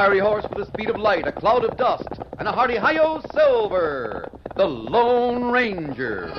fiery horse with the speed of light, a cloud of dust, and a hearty hi-yo Silver, the Lone Ranger.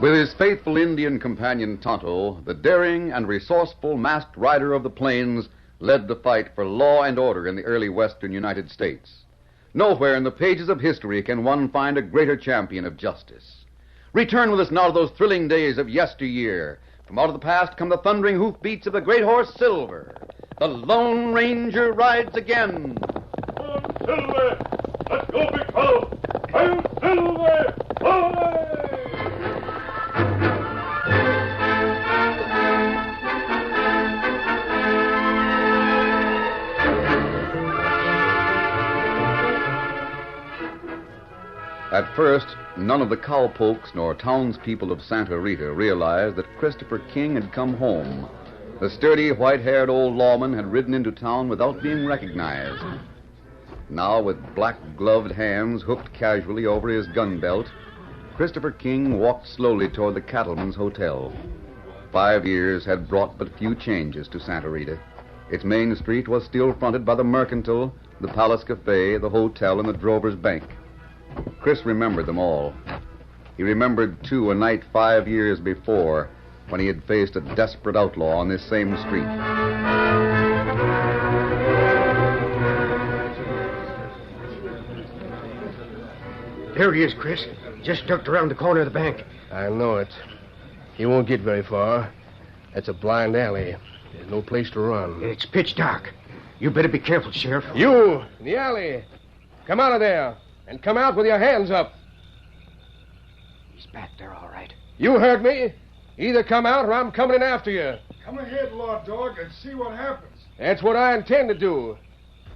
With his faithful Indian companion Tonto, the daring and resourceful masked rider of the plains led the fight for law and order in the early western United States. Nowhere in the pages of history can one find a greater champion of justice. Return with us now to those thrilling days of yesteryear. From out of the past come the thundering hoofbeats of the great horse Silver. The Lone Ranger rides again. Come on, Silver! Let's go, big fellow! Hail, Silver! Away! At first, none of the cowpokes nor townspeople of Santa Rita realized that Christopher King had come home. The sturdy, white-haired old lawman had ridden into town without being recognized. Now, with black-gloved hands hooked casually over his gun belt, Christopher King walked slowly toward the Cattleman's Hotel. 5 years had brought but few changes to Santa Rita. Its main street was still fronted by the Mercantile, the Palace Cafe, the hotel, and the Drover's Bank. Chris remembered them all. He remembered, too, a night 5 years before when he had faced a desperate outlaw on this same street. There he is, Chris. Just ducked around the corner of the bank. I know it. He won't get very far. That's a blind alley. There's no place to run. It's pitch dark. You better be careful, Sheriff. You, in the alley. Come out of there. And come out with your hands up. He's back there, all right. You heard me. Either come out or I'm coming in after you. Come ahead, Law Dog, and see what happens. That's what I intend to do.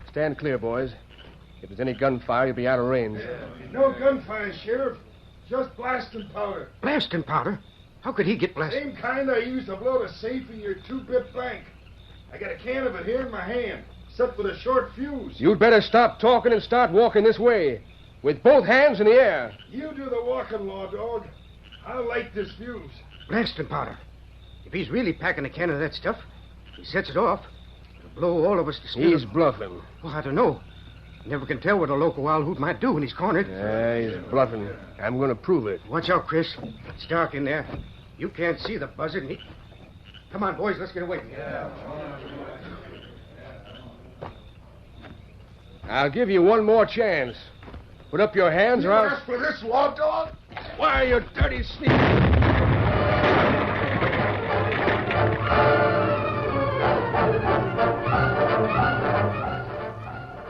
Stand clear, boys. If there's any gunfire, you'll be out of range. No gunfire, Sheriff. Just blasting powder. Blasting powder? How could he get blasted? Same kind I used to blow the safe in your 2-bit bank. I got a can of it here in my hand, set with a short fuse. You'd better stop talking and start walking this way. With both hands in the air. You do the walking, Law Dog. I'll light this fuse. Blasting powder. If he's really packing a can of that stuff, he sets it off. It'll blow all of us to smithereens. He's bluffing. Well, I don't know. You never can tell what a local wild hoot might do when he's cornered. Yeah, he's bluffing. I'm going to prove it. Watch out, Chris. It's dark in there. You can't see the buzzard. And he... Come on, boys. Let's get away. Yeah. I'll give you one more chance. Put up your hands or I'll... asked for this, Law Dog? Why, you dirty sneak?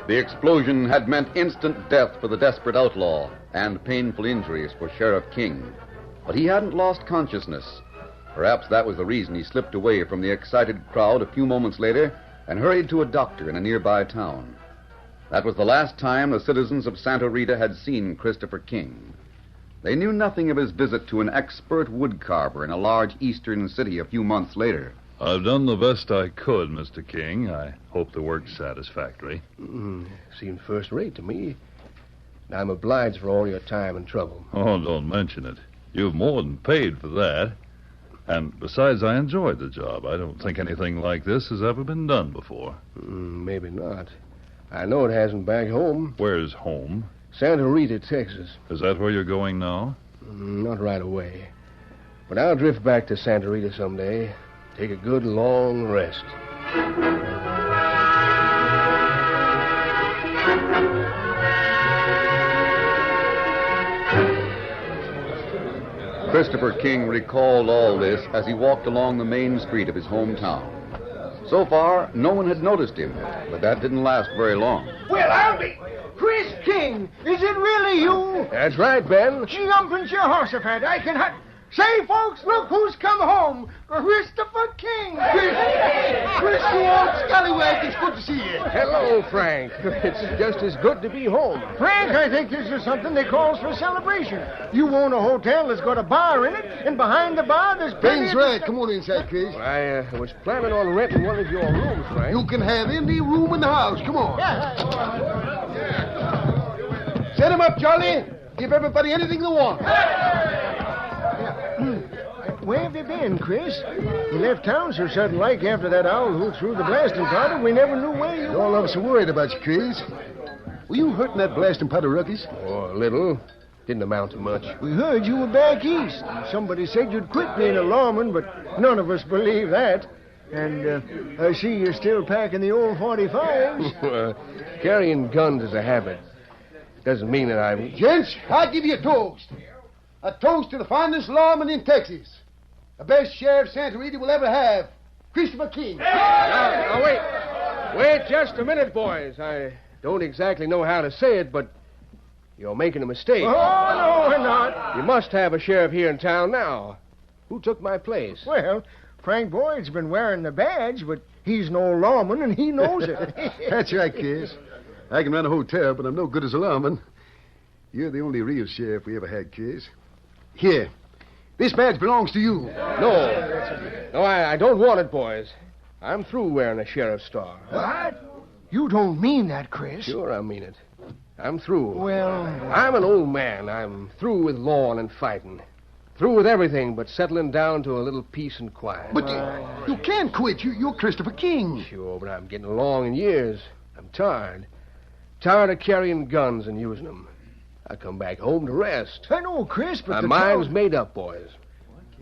The explosion had meant instant death for the desperate outlaw and painful injuries for Sheriff King. But he hadn't lost consciousness. Perhaps that was the reason he slipped away from the excited crowd a few moments later and hurried to a doctor in a nearby town. That was the last time the citizens of Santa Rita had seen Christopher King. They knew nothing of his visit to an expert woodcarver in a large eastern city a few months later. I've done the best I could, Mr. King. I hope the work's satisfactory. Seemed first rate to me. And I'm obliged for all your time and trouble. Oh, don't mention it. You've more than paid for that. And besides, I enjoyed the job. I don't think anything like this has ever been done before. Maybe not. I know it hasn't back home. Where's home? Santa Rita, Texas. Is that where you're going now? Not right away. But I'll drift back to Santa Rita someday. Take a good long rest. Christopher King recalled all this as he walked along the main street of his hometown. So far, no one had noticed him, but that didn't last very long. Well, I'll be... Chris King, is it really you? That's right, Ben. Jump into your Jehoshaphat. I can... Say, folks, look who's come home. Christopher King. Chris, you old scallywag, it's good to see you. Hello, Frank. It's just as good to be home. Frank, I think this is something they calls for celebration. You own a hotel that's got a bar in it, and behind the bar there's plenty Ben's of... right. Come on inside, Chris. I was planning on renting one of your rooms, Frank. You can have any room in the house. Come on. Yeah. Set him up, Charlie. Give everybody anything they want. Where have you been, Chris? You left town so sudden-like after that owl who threw the blasting powder. We never knew where you were. All of us are worried about you, Chris. Were you hurting that blasting powder ruckus? Oh, a little. Didn't amount to much. We heard you were back east. Somebody said you'd quit being a lawman, but none of us believe that. And I see you're still packing the old 45s. Carrying guns is a habit. Doesn't mean that I'm... Gents, I give you a toast. A toast to the finest lawman in Texas. The best sheriff Santa Rita will ever have. Christopher King. Now, wait. Wait just a minute, boys. I don't exactly know how to say it, but you're making a mistake. Oh, no, we're not. You must have a sheriff here in town now. Who took my place? Well, Frank Boyd's been wearing the badge, but he's no lawman, and he knows it. That's right, Chris. I can run a hotel, but I'm no good as a lawman. You're the only real sheriff we ever had, Chris. Here. This badge belongs to you. No, I don't want it, boys. I'm through wearing a sheriff's star. What? You don't mean that, Chris. Sure, I mean it. I'm through. Well... I'm an old man. I'm through with lawing and fighting. Through with everything but settling down to a little peace and quiet. But you can't quit. You're Christopher King. Sure, but I'm getting along in years. I'm tired. Tired of carrying guns and using them. I come back home to rest. I know, Chris, but My mind's made up, boys.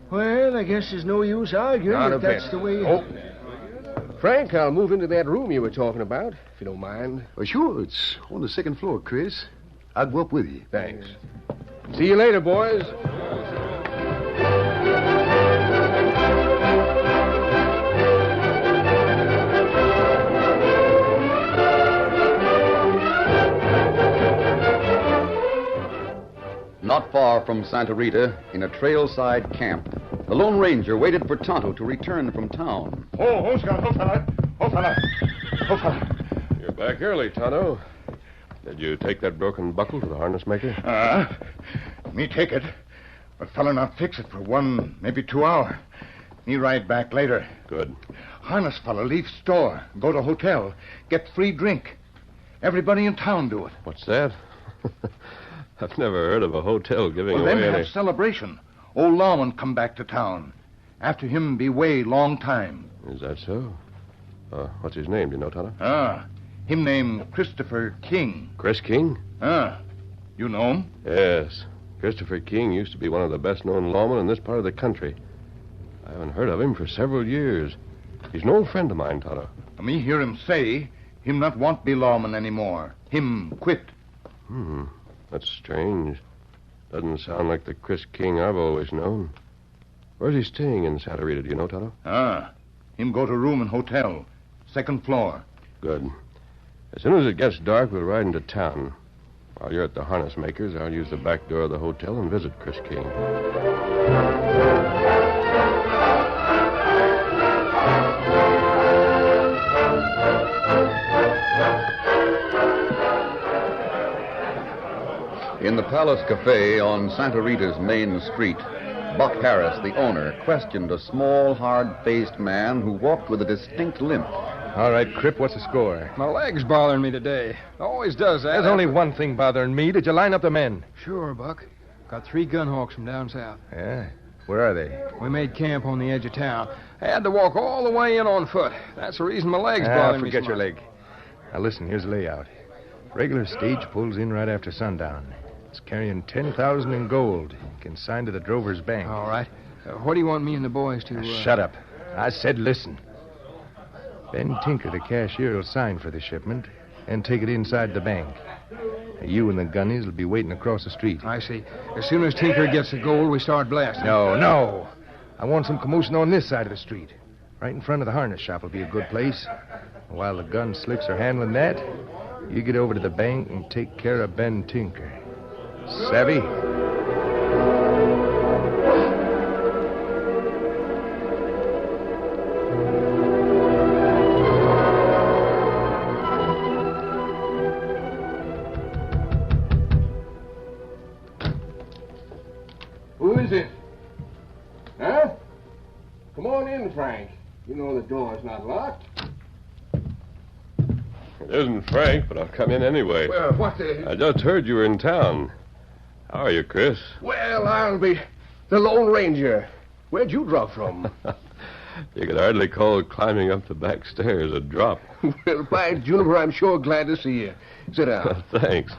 Well, I guess there's no use arguing Not if a that's bit. the way... Oh. Frank, I'll move into that room you were talking about, if you don't mind. Well, sure. It's on the second floor, Chris. I'll go up with you. Thanks. See you later, boys. Not far from Santa Rita, in a trailside camp, the Lone Ranger waited for Tonto to return from town. Oh, fella. You're back early, Tonto. Did you take that broken buckle to the harness maker? Me take it. But fella not fix it for 1, maybe 2 hour. Me ride back later. Good. Harness fella leave store, go to hotel, get free drink. Everybody in town do it. What's that? I've never heard of a hotel giving Well, away then any... have celebration. Old lawman come back to town. After him be way long time. Is that so? What's his name, do you know, Tonto? Him name Christopher King. Chris King? You know him? Yes. Christopher King used to be one of the best-known lawmen in this part of the country. I haven't heard of him for several years. He's an old friend of mine, Tonto. Me hear him say him not want be lawman anymore. Him quit. That's strange. Doesn't sound like the Chris King I've always known. Where's he staying in Santa Rita, do you know, Tonto? Him go to room in hotel. Second floor. Good. As soon as it gets dark, we'll ride into town. While you're at the harness maker's, I'll use the back door of the hotel and visit Chris King. In the Palace Cafe on Santa Rita's main street, Buck Harris, the owner, questioned a small, hard-faced man who walked with a distinct limp. All right, Crip, what's the score? My leg's bothering me today. Always does that. There's only one thing bothering me. Did you line up the men? Sure, Buck. Got 3 gun hawks from down south. Yeah? Where are they? We made camp on the edge of town. I had to walk all the way in on foot. That's the reason my leg's bothering me so forget your much. leg. Now, listen, here's the layout. Regular stage pulls in right after sundown. It's carrying $10,000 in gold, consigned to the drover's bank. All right. What do you want me and the boys to... Shut up. I said listen. Ben Tinker, the cashier, will sign for the shipment and take it inside the bank. You and the gunnies will be waiting across the street. I see. As soon as Tinker gets the gold, we start blasting. No. I want some commotion on this side of the street. Right in front of the harness shop will be a good place. While the gun slicks are handling that, you get over to the bank and take care of Ben Tinker. Savvy? Who is it? Huh? Come on in, Frank. You know the door's not locked. It isn't Frank, but I'll come in anyway. Well, what the... I just heard you were in town. How are you, Chris? Well, I'll be the Lone Ranger. Where'd you drop from? You could hardly call climbing up the back stairs a drop. Well, by Juniper, I'm sure glad to see you. Sit down. Thanks.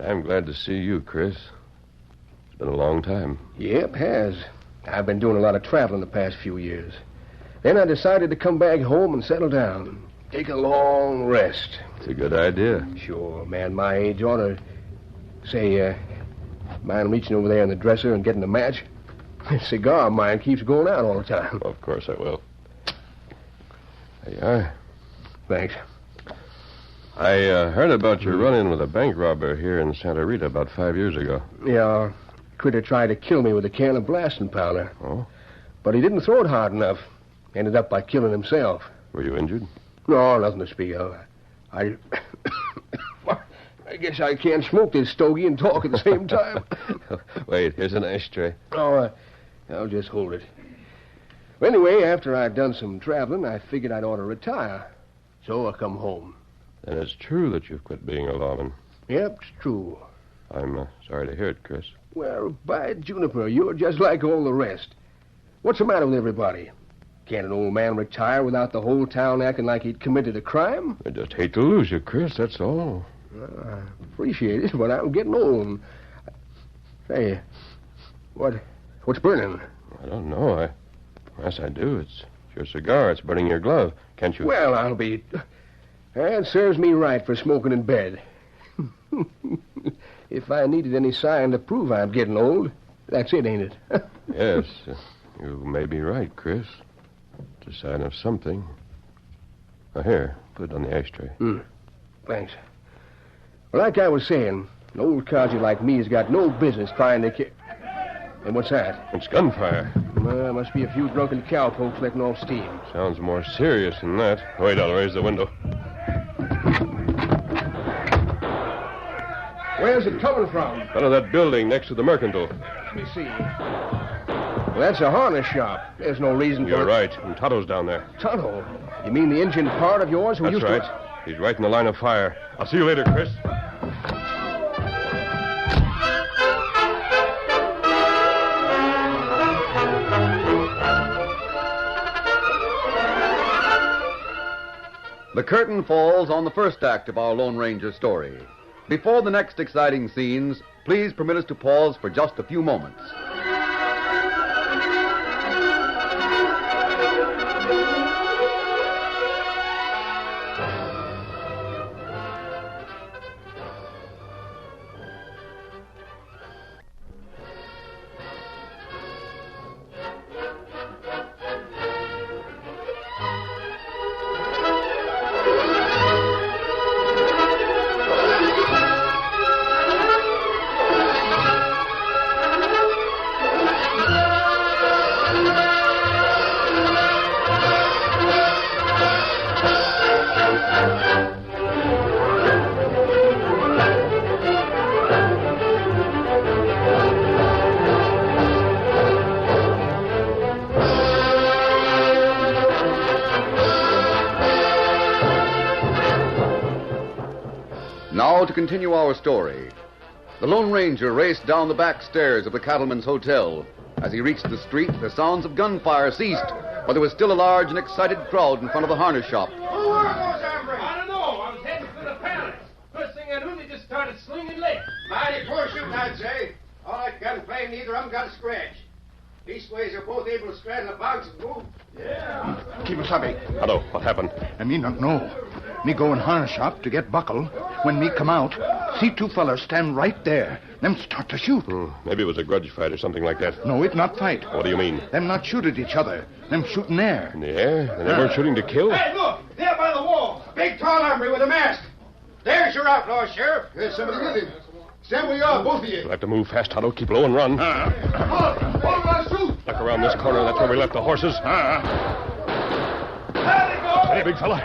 I'm glad to see you, Chris. It's been a long time. Yep, has. I've been doing a lot of traveling the past few years. Then I decided to come back home and settle down. Take a long rest. It's a good idea. Sure, a man my age ought to... Say, mind reaching over there in the dresser and getting a match? The cigar of mine keeps going out all the time. Of course I will. There you are. Thanks. I heard about your run-in with a bank robber here in Santa Rita about 5 years ago. Yeah, critter tried to kill me with a can of blasting powder. Oh? But he didn't throw it hard enough. Ended up by killing himself. Were you injured? No, nothing to speak of. I guess I can't smoke this stogie and talk at the same time. Wait, here's an ashtray. Oh, I'll just hold it. Well, anyway, after I'd done some traveling, I figured I'd ought to retire. So I come home. And it's true that you've quit being a lawman. Yep, it's true. I'm sorry to hear it, Chris. Well, by Juniper, you're just like all the rest. What's the matter with everybody? Can't an old man retire without the whole town acting like he'd committed a crime? I just hate to lose you, Chris, that's all. I appreciate it, but I'm getting old. Say, what's burning? I don't know. Yes, I do. It's your cigar. It's burning your glove. Can't you... Well, I'll be... That serves me right for smoking in bed. If I needed any sign to prove I'm getting old, that's it, ain't it? Yes, you may be right, Chris. It's a sign of something. Now, here, put it on the ashtray. Thanks. Well, like I was saying, an old codger like me's got no business trying to And what's that? It's gunfire. Must be a few drunken cowpokes letting off steam. Sounds more serious than that. Wait, I'll raise the window. Where's it coming from? Out of that building next to the Mercantile. Let me see. Well, that's a harness shop. There's no reason for... You're right. And Tonto's down there. Tonto? You mean the engine part of yours who That's used right. to... He's right in the line of fire. I'll see you later, Chris. The curtain falls on the first act of our Lone Ranger story. Before the next exciting scenes, please permit us to pause for just a few moments. Now to continue our story. The Lone Ranger raced down the back stairs of the Cattleman's Hotel. As he reached the street, the sounds of gunfire ceased, but there was still a large and excited crowd in front of the harness shop. Who were those hombres? I don't know. I was heading for the palace. First thing I knew, they just started slinging lead. Mighty poor shooting, I'd say. All that gunplay, neither of them got a scratch. Leastways, they're both able to straddle the box and move. Kimasabi. Hello, what happened? Me not know. Me go in harness shop to get buckle. When me come out, see two fellas stand right there. Them start to shoot. Maybe it was a grudge fight or something like that. No, it not fight. What do you mean? Them not shoot at each other. Them shoot in air. In the air? And they weren't shooting to kill? Hey, look! There by the wall. A big, tall hombre with a mask. There's your outlaw, Sheriff. There's somebody with him. Stand where you are, both of you. We'll have to move fast, Tonto. Keep low and run. Look around this corner. That's where we left the horses. Hey, big fella.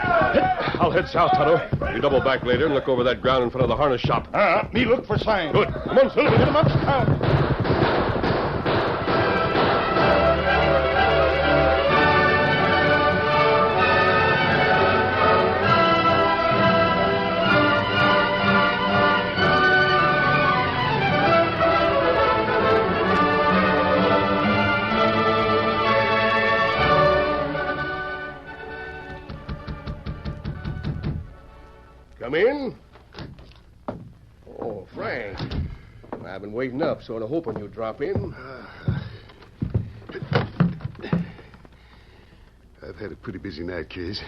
I'll head south, Tonto. You double back later and look over that ground in front of the harness shop. Me look for signs. Good. Come on, Silver. Get him uptown. Come in. Oh, Frank. I've been waiting up, sort of hoping you'd drop in. I've had a pretty busy night, Case.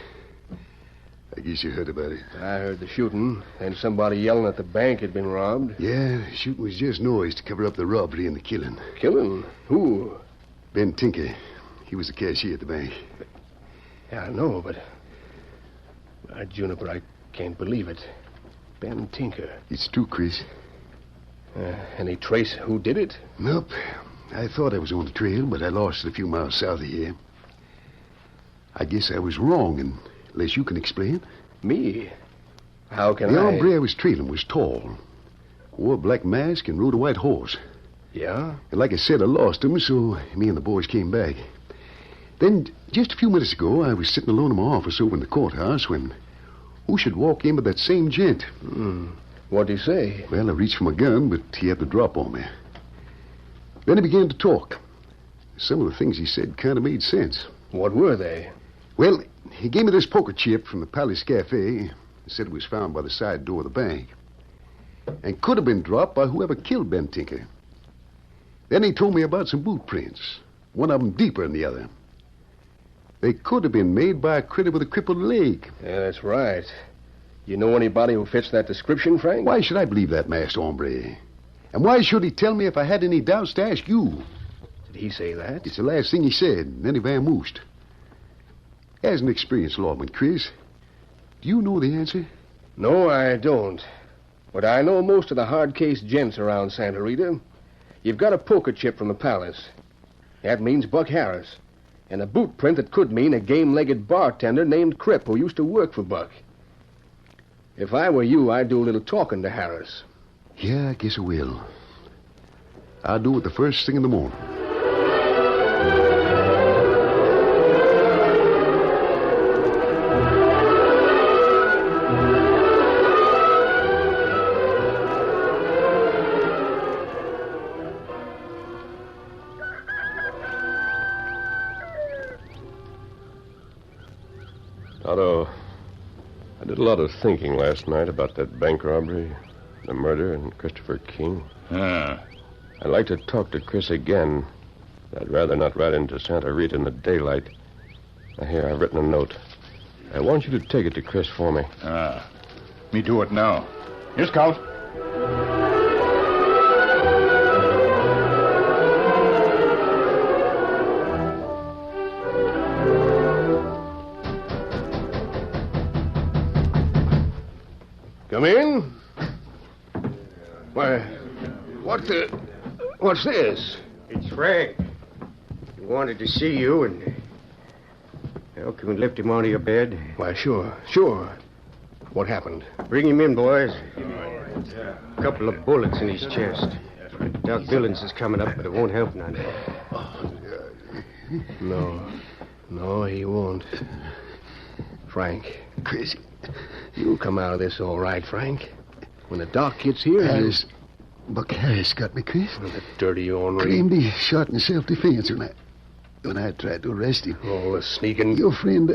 I guess you heard about it. I heard the shooting, and somebody yelling that the bank had been robbed. Yeah, the shooting was just noise to cover up the robbery and the killing. Killing? Who? Ben Tinker. He was the cashier at the bank. Yeah, I know, but... Juniper, I can't believe it. Ben Tinker. It's true, Chris. Any trace who did it? Nope. I thought I was on the trail, but I lost it a few miles south of here. I guess I was wrong, unless you can explain. Me? How can The I... hombre I was trailing was tall, wore a black mask, and rode a white horse. Yeah? And like I said, I lost him, so me and the boys came back. Then, just a few minutes ago, I was sitting alone in my office over in the courthouse when who should walk in but that same gent. What'd he say? Well, I reached for my gun, but he had the drop on me. Then he began to talk. Some of the things he said kind of made sense. What were they? Well, he gave me this poker chip from the Palace Cafe. He said it was found by the side door of the bank. And could have been dropped by whoever killed Ben Tinker. Then he told me about some boot prints. One of them deeper than the other. They could have been made by a critter with a crippled leg. Yeah, that's right. You know anybody who fits that description, Frank? Why should I believe that masked hombre? And why should he tell me if I had any doubts to ask you? Did he say that? It's the last thing he said, and then he vamoosed. As an experienced lawman, Chris, do you know the answer? No, I don't. But I know most of the hard-case gents around Santa Rita. You've got a poker chip from the palace. That means Buck Harris. And a boot print that could mean a game-legged bartender named Cripp who used to work for Buck. If I were you, I'd do a little talking to Harris. Yeah, I guess I will. I'll do it the first thing in the morning. Otto, I did a lot of thinking last night about that bank robbery, the murder, and Christopher King. Ah. I'd like to talk to Chris again. I'd rather not ride into Santa Rita in the daylight. Now, here, I've written a note. I want you to take it to Chris for me. Ah. Me do it now. Here, Scout. Come in. Why, what's this? It's Frank. He wanted to see you, and... Well, can we lift him onto your bed? Why, sure. What happened? Bring him in, boys. A couple of bullets in his chest. Doc Billings is coming up, but it won't help none. No, he won't. Frank. Chris, You'll come out of this all right, Frank. When the doc gets here, Buck Harris got me, Chris. Oh, that dirty ornery. Claimed he shot in self-defense when I tried to arrest him. Oh, the sneaking... Your friend,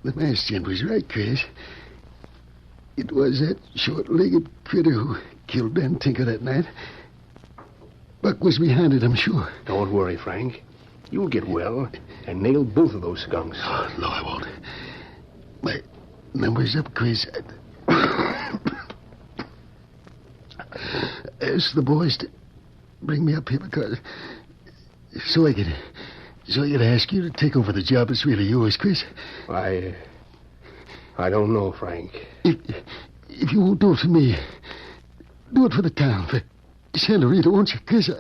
the masked gent, was right, Chris. It was that short-legged critter who killed Ben Tinker that night. Buck was behind it, I'm sure. Don't worry, Frank. You'll get well and nail both of those skunks. Oh, no, I won't. My number's up, Chris. Ask the boys to bring me up here because... So I could ask you to take over the job that's really yours, Chris. I don't know, Frank. If you won't do it for me, do it for the town, for Santa Rita, won't you, Chris?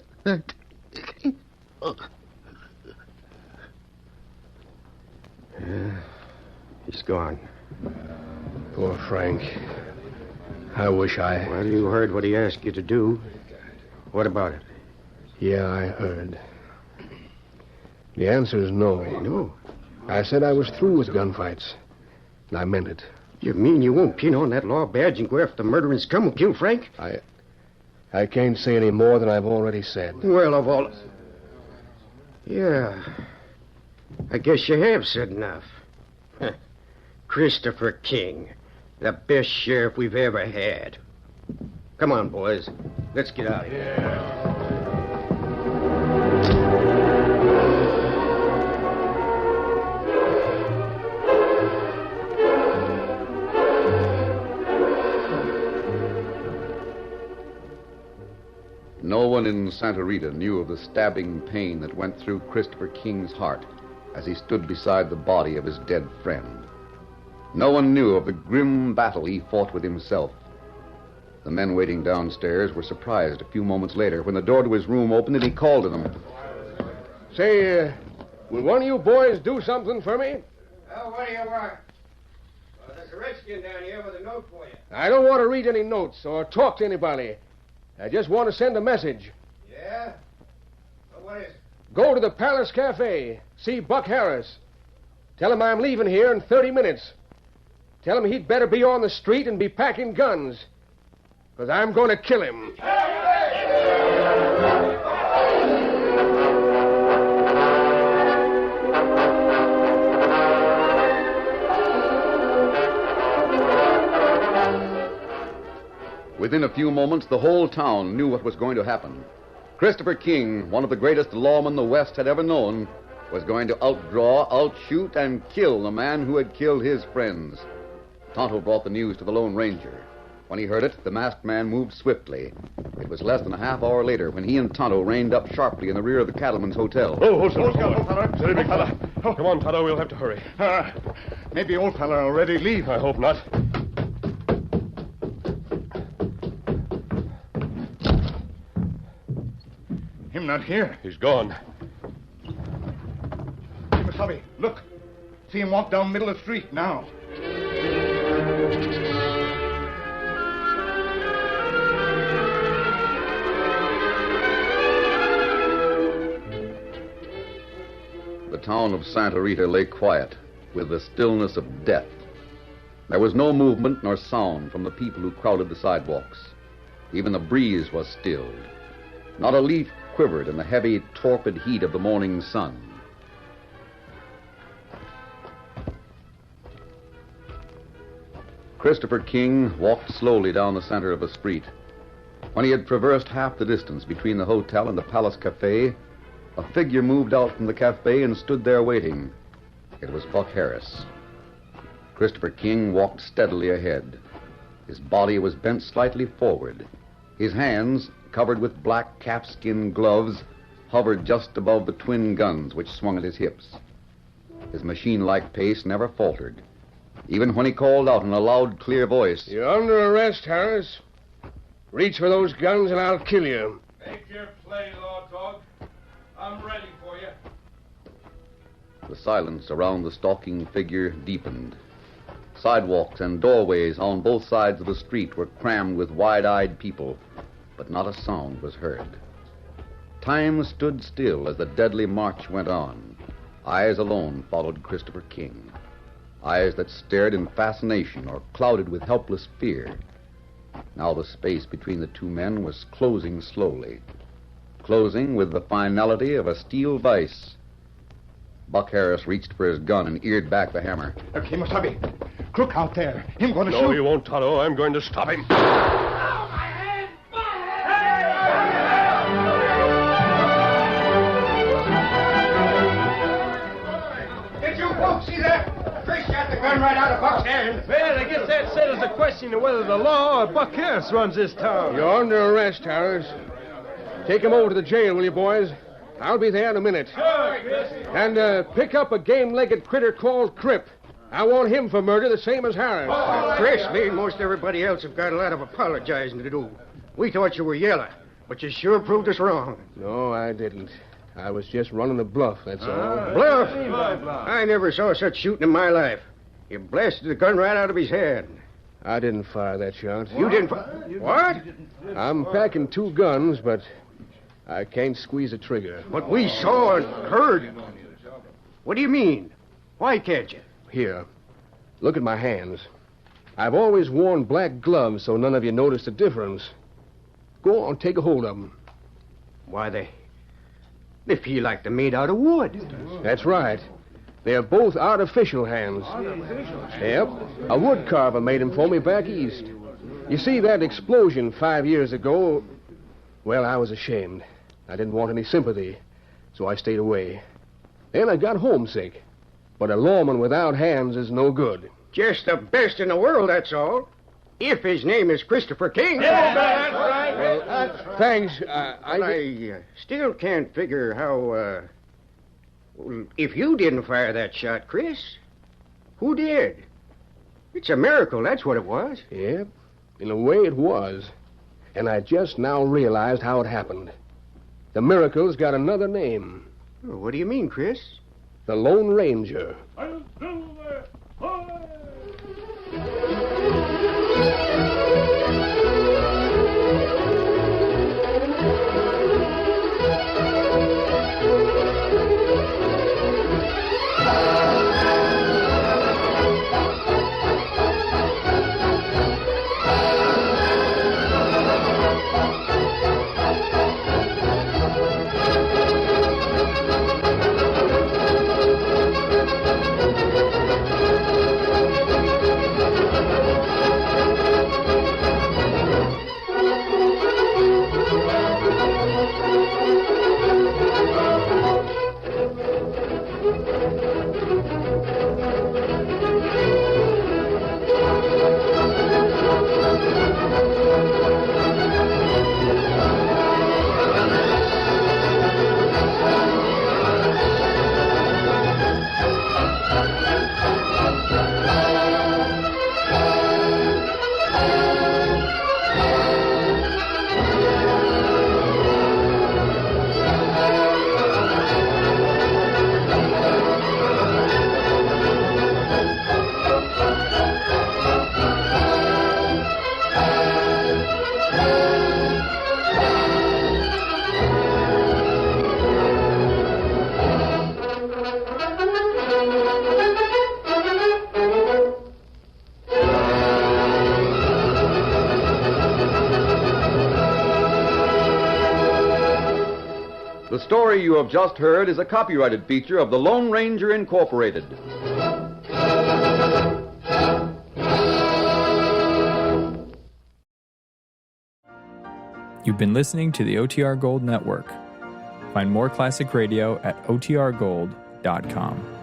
He's gone. Poor Frank. I wish I... Well, you heard what he asked you to do. What about it? Yeah, I heard. The answer is no. No? I said I was through with gunfights. And I meant it. You mean you won't pin on that law badge and go after the murdering scum who killed Frank? I can't say any more than I've already said. Well, of all... Yeah. I guess you have said enough. Christopher King. The best sheriff we've ever had. Come on, boys. Let's get out of here. No one in Santa Rita knew of the stabbing pain that went through Christopher King's heart as he stood beside the body of his dead friend. No one knew of the grim battle he fought with himself. The men waiting downstairs were surprised a few moments later when the door to his room opened and he called to them. Say, will one of you boys do something for me? Oh, what do you want? Well, there's a redskin down here with a note for you. I don't want to read any notes or talk to anybody. I just want to send a message. Yeah? Well, what is it? Go to the Palace Cafe. See Buck Harris. Tell him I'm leaving here in 30 minutes. Tell him he'd better be on the street and be packing guns. Because I'm going to kill him. Within a few moments, the whole town knew what was going to happen. Christopher King, one of the greatest lawmen the West had ever known, was going to outdraw, outshoot, and kill the man who had killed his friends. Tonto brought the news to the Lone Ranger. When he heard it, the masked man moved swiftly. It was less than a half hour later when he and Tonto reined up sharply in the rear of the cattleman's hotel. Hold fella. Steady, big fella. Come on, Tonto, we'll have to hurry. Maybe old fella already leave. I hope not. Him not here. He's gone. Kimasabi, look. See him walk down middle of the street now. The town of Santa Rita lay quiet, with the stillness of death. There was no movement nor sound from the people who crowded the sidewalks. Even the breeze was stilled. Not a leaf quivered in the heavy, torpid heat of the morning sun. Christopher King walked slowly down the center of a street. When he had traversed half the distance between the hotel and the Palace Cafe, a figure moved out from the cafe and stood there waiting. It was Buck Harris. Christopher King walked steadily ahead. His body was bent slightly forward. His hands, covered with black calfskin gloves, hovered just above the twin guns which swung at his hips. His machine-like pace never faltered. Even when he called out in a loud, clear voice, "You're under arrest, Harris. Reach for those guns and I'll kill you." Make your play, Law Dog. I'm ready for you. The silence around the stalking figure deepened. Sidewalks and doorways on both sides of the street were crammed with wide-eyed people, but not a sound was heard. Time stood still as the deadly march went on. Eyes alone followed Christopher King. Eyes that stared in fascination or clouded with helpless fear. Now the space between the two men was closing slowly, closing with the finality of a steel vise. Buck Harris reached for his gun and eared back the hammer. Kemosabe, Crook out there. Him going to shoot. No, you won't, Tonto. I'm going to stop him. Did you folks see that? Chris shot the gun right out of Buck's hand. Well, I guess that settles the question of whether the law or Buck Harris runs this town. You're under arrest, Harris. Take him over to the jail, will you, boys? I'll be there in a minute. And pick up a game-legged critter called Crip. I want him for murder the same as Harris. Chris, me and most everybody else have got a lot of apologizing to do. We thought you were yellow, but you sure proved us wrong. No, I didn't. I was just running a bluff, that's all. Bluff? I never saw such shooting in my life. You blasted the gun right out of his head. I didn't fire that shot. You didn't What? I'm packing 2 guns, but I can't squeeze a trigger. But we saw and heard. What do you mean? Why can't you? Here, look at my hands. I've always worn black gloves so none of you noticed the difference. Go on, take a hold of them. Why, they feel like they're made out of wood. That's right. They're both artificial hands. Yep, a wood carver made them for me back east. You see, that explosion 5 years ago, well, I was ashamed. I didn't want any sympathy, so I stayed away. Then I got homesick. But a lawman without hands is no good. Just the best in the world, that's all. If his name is Christopher King. Yeah, that's right. Well, thanks. I still can't figure how, if you didn't fire that shot, Chris, who did? It's a miracle, that's what it was. Yep, in a way it was. And I just now realized how it happened. The miracle's got another name. What do you mean, Chris? The Lone Ranger. The story you have just heard is a copyrighted feature of the Lone Ranger Incorporated. You've been listening to the OTR Gold Network. Find more classic radio at otrgold.com.